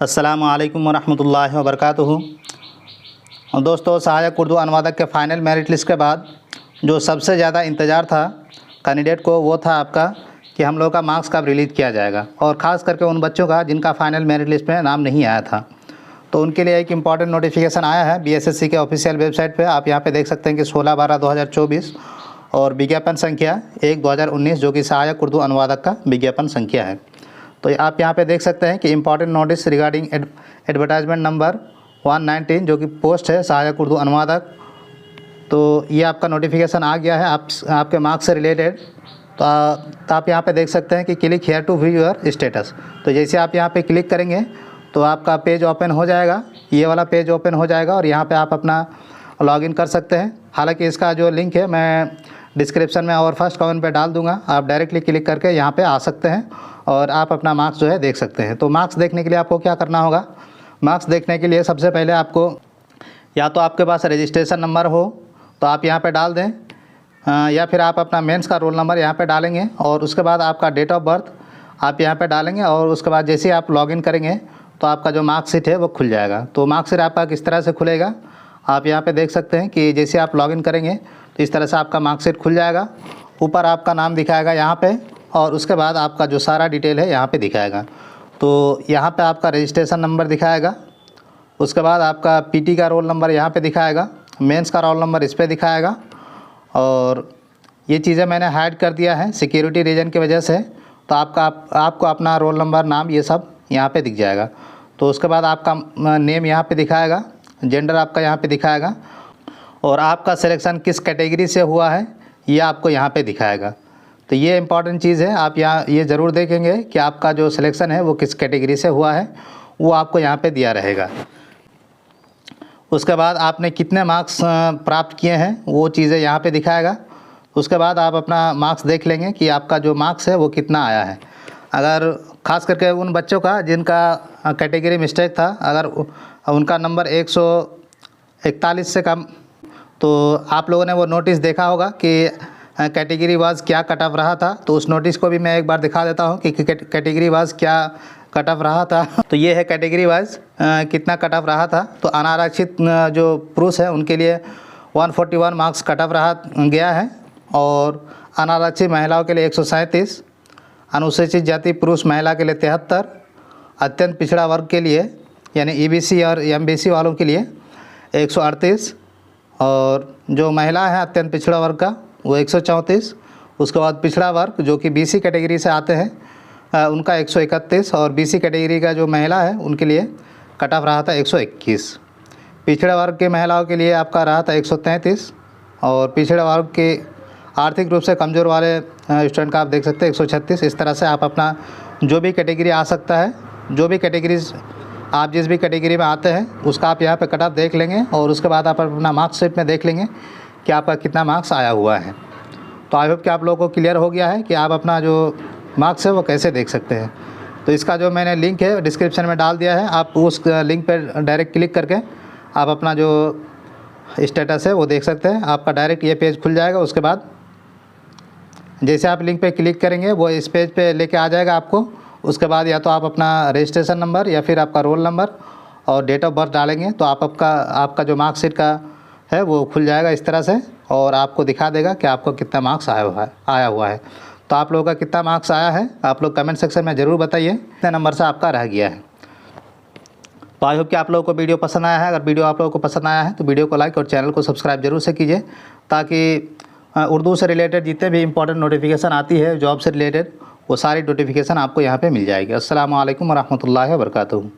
अस्सलामु अलैकुम वरहमतुल्लाहि वबरकातुहू। दोस्तों, सहायक उर्दू अनुवादक के फ़ाइनल मेरिट लिस्ट के बाद जो सबसे ज़्यादा इंतज़ार था कैंडिडेट को, वो था आपका कि हम लोगों का मार्क्स कब रिलीज़ किया जाएगा, और ख़ास करके उन बच्चों का जिनका फ़ाइनल मेरिट लिस्ट में नाम नहीं आया था। तो उनके लिए एक इम्पॉर्टेंट नोटिफिकेशन आया है बीएसएससी के ऑफिशियल वेबसाइट पे। आप यहाँ पे देख सकते हैं कि 16/12/2024 और विज्ञापन संख्या 1/2019, जो कि सहायक उर्दू अनुवादक का विज्ञापन संख्या है। तो आप यहाँ पे देख सकते हैं कि important notice regarding advertisement number 119, जो कि पोस्ट है सहायक उर्दू अनुवादक। तो ये आपका नोटिफिकेशन आ गया है आपके मार्क्स से रिलेटेड। तो आप यहाँ पे देख सकते हैं कि click here to view your status. तो जैसे आप यहाँ पे क्लिक करेंगे तो आपका पेज ओपन हो जाएगा, ये वाला पेज ओपन हो जाएगा और यहाँ पे आप अपना लॉगिन कर सकते हैं। हालांकि इसका जो लिंक है मैं डिस्क्रिप्शन में और फर्स्ट कमेंट पे डाल दूंगा, आप डायरेक्टली क्लिक करके यहाँ पे आ सकते हैं और आप अपना मार्क्स जो है देख सकते हैं। तो मार्क्स देखने के लिए आपको क्या करना होगा? मार्क्स देखने के लिए सबसे पहले आपको या तो आपके पास रजिस्ट्रेशन नंबर हो तो आप यहाँ पे डाल दें, या फिर आप अपना मेंस का रोल नंबर यहाँ पे डालेंगे और उसके बाद आपका डेट ऑफ बर्थ आप यहाँ पे डालेंगे और उसके बाद जैसे ही आप लॉगिन करेंगे तो आपका जो मार्कशीट है वो खुल जाएगा। तो मार्कशीट आपका किस तरह से खुलेगा आप यहाँ पे देख सकते हैं कि जैसे आप लॉगिन करेंगे तो इस तरह से आपका मार्कशीट खुल जाएगा। ऊपर आपका नाम दिखाएगा यहाँ पे और उसके बाद आपका जो सारा डिटेल है यहाँ पे दिखाएगा। तो यहाँ पे आपका रजिस्ट्रेशन नंबर दिखाएगा, उसके बाद आपका पीटी का रोल नंबर यहाँ पे दिखाएगा, मेंस का रोल नंबर इस पर दिखाएगा। और ये चीज़ें मैंने हाइड कर दिया है सिक्योरिटी रीजन की वजह से, तो आपको अपना रोल नंबर, नाम, ये सब यहाँ पे दिख जाएगा। तो उसके बाद आपका नेम यहाँ पे दिखाएगा, जेंडर आपका यहाँ पे दिखाएगा और आपका सिलेक्शन किस कैटेगरी से हुआ है ये आपको यहाँ पे दिखाएगा। तो ये इंपॉर्टेंट चीज़ है, आप यहाँ ये ज़रूर देखेंगे कि आपका जो सिलेक्शन है वो किस कैटेगरी से हुआ है, वो आपको यहाँ पे दिया रहेगा। उसके बाद आपने कितने मार्क्स प्राप्त किए हैं वो चीज़ें यहाँ पे दिखाएगा। उसके बाद आप अपना मार्क्स देख लेंगे कि आपका जो मार्क्स है वो कितना आया है। अगर ख़ास करके उन बच्चों का जिनका कैटेगरी मिस्टेक था, अगर उनका नंबर 141 से कम, तो आप लोगों ने वो नोटिस देखा होगा कि कैटेगरी वाइज क्या कट ऑफ रहा था। तो उस नोटिस को भी मैं एक बार दिखा देता हूँ कि कैटेगरी वाइज क्या कट ऑफ रहा था। तो ये है कैटेगरी वाइज कितना कट ऑफ रहा था। तो अनारक्षित जो पुरुष है उनके लिए 141 मार्क्स कट ऑफ रहा गया है और अनारक्षित महिलाओं के लिए 137, अनुसूचित जाति पुरुष महिला के लिए 73, अत्यंत पिछड़ा वर्ग के लिए यानी ईबीसी और एमबीसी वालों के लिए 138 और जो महिला है अत्यंत पिछड़ा वर्ग का वो 134। उसके बाद पिछड़ा वर्ग जो कि बीसी कैटेगरी से आते हैं उनका 131 और बीसी कैटेगरी का जो महिला है उनके लिए कट ऑफ रहा था 121। पिछड़े वर्ग के महिलाओं के लिए आपका रहा था 133 और पिछड़े वर्ग के आर्थिक रूप से कमज़ोर वाले स्टूडेंट का आप देख सकते हैं 136। इस तरह से आप अपना जो भी कैटेगरी आ सकता है, जो भी कैटेगरीज आप जिस भी कैटेगरी में आते हैं उसका आप यहाँ पे कट ऑफ देख लेंगे और उसके बाद आप अपना मार्क्सशीट में देख लेंगे कि आपका कितना मार्क्स आया हुआ है। तो आई होप कि आप लोगों को क्लियर हो गया है कि आप अपना जो मार्क्स है वो कैसे देख सकते हैं। तो इसका जो मैंने लिंक है डिस्क्रिप्शन में डाल दिया है, आप उस लिंक पर डायरेक्ट क्लिक करके आप अपना जो स्टेटस है वो देख सकते हैं। आपका डायरेक्ट ये पेज खुल जाएगा। उसके बाद जैसे आप लिंक पे क्लिक करेंगे वो इस पेज पे लेके आ जाएगा आपको। उसके बाद या तो आप अपना रजिस्ट्रेशन नंबर या फिर आपका रोल नंबर और डेट ऑफ बर्थ डालेंगे तो आपका जो मार्कशीट का है वो खुल जाएगा इस तरह से और आपको दिखा देगा कि आपको कितना मार्क्स आया हुआ है। तो आप लोगों का कितना मार्क्स आया है आप लोग कमेंट सेक्शन में ज़रूर बताइए कितने नंबर से आपका रह गया है। तो आई होप कि आप लोगों को वीडियो पसंद आया है। अगर वीडियो आप लोगों को पसंद आया है तो वीडियो को लाइक और चैनल को सब्सक्राइब जरूर से कीजिए, ताकि उर्दू से रिलेटेड जितने भी इंपॉर्टेंट नोटिफिकेशन आती है जॉब से रिलेटेड वो सारी नोटिफिकेशन आपको यहाँ पे मिल जाएगी। अस्सलामु अलैकुम वरहमतुल्लाहि वबरकातुहू।